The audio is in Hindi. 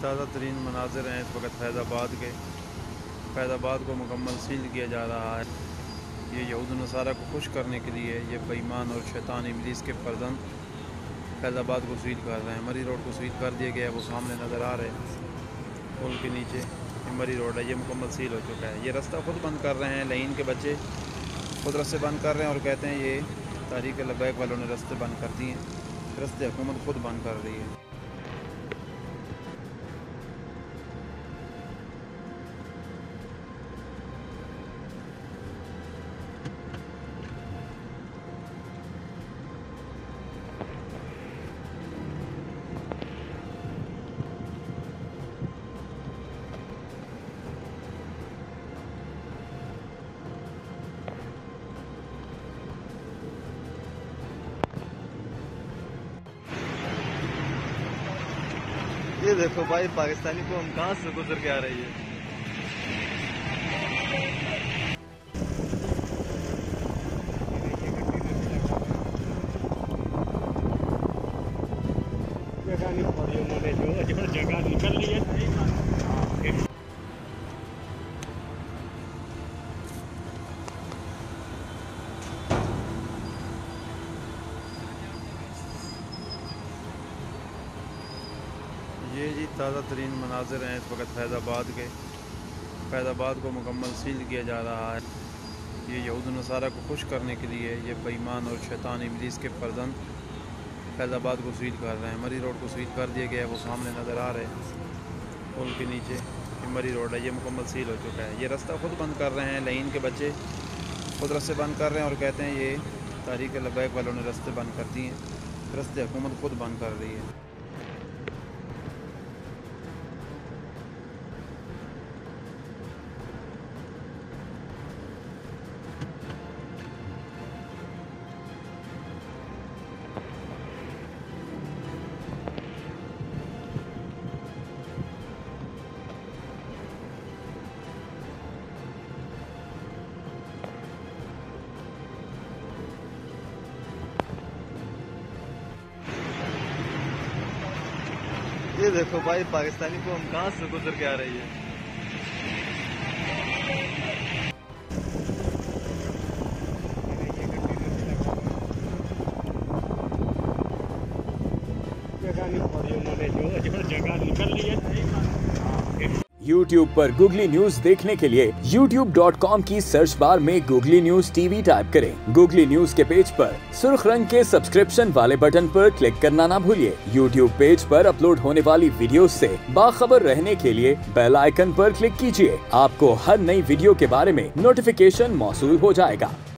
ताज़ा तरीन मनाज़िर हैं इस वक्त फैज़ाबाद को मुकम्मल सील किया जा रहा है। ये यहूद नसारा को खुश करने के लिए ये बेईमान और शैतान इब्लीस के फर्जंद फैज़ाबाद को सील कर रहे हैं। मरी रोड को सील कर दिया गया है, वो सामने नज़र आ रहे हैं पुल के नीचे। ये मरी रोड है, ये मुकम्मल सील हो चुका है। ये रास्ता खुद बंद कर रहे हैं, लाइन के बच्चे खुद रास्ते बंद कर रहे हैं और कहते हैं ये तहरीक लब्बैक वालों ने रास्ते बंद कर दिए हैं। रास्ते हुकूमत खुद बंद कर रही है। ये देखो भाई, पाकिस्तानी को हम कहाँ से गुजर के आ रही है। जगह नहीं पड़ी उन्होंने, जो जगह निकल रही है। ये जी ताज़ा तरीन मनाज़िर हैं इस वक्त फैज़ाबाद को मुकम्मल सील किया जा रहा है। ये यहूद नसारा को खुश करने के लिए ये बेईमान और शैतान इब्लीस के फर्जंद फैज़ाबाद को सील कर रहे हैं। मरी रोड को सील कर दिया गया है, वो सामने नज़र आ रहे हैं पुल के नीचे। ये मरी रोड है, ये मुकम्मल सील हो चुका है। ये रास्ता खुद बंद कर रहे हैं, लाइन के बच्चे खुद रास्ते बंद कर रहे हैं और कहते हैं ये तहरीक लब्बैक वालों ने रास्ते बंद कर दिए हैं। रास्ते हुकूमत खुद बंद कर रही है। ये देखो भाई, पाकिस्तानी को हम कहाँ से गुजर के आ रही है। जगह नहीं पड़ी उन्होंने, जो जगह निकल रही है। YouTube पर गूगली न्यूज देखने के लिए youtube.com की सर्च बार में गूगली न्यूज टीवी टाइप करें। गूगली न्यूज के पेज पर सुर्ख रंग के सब्सक्रिप्शन वाले बटन पर क्लिक करना ना भूलिए। YouTube पेज पर अपलोड होने वाली वीडियोस से बाखबर रहने के लिए बेल आइकन पर क्लिक कीजिए। आपको हर नई वीडियो के बारे में नोटिफिकेशन मौसूल हो जाएगा।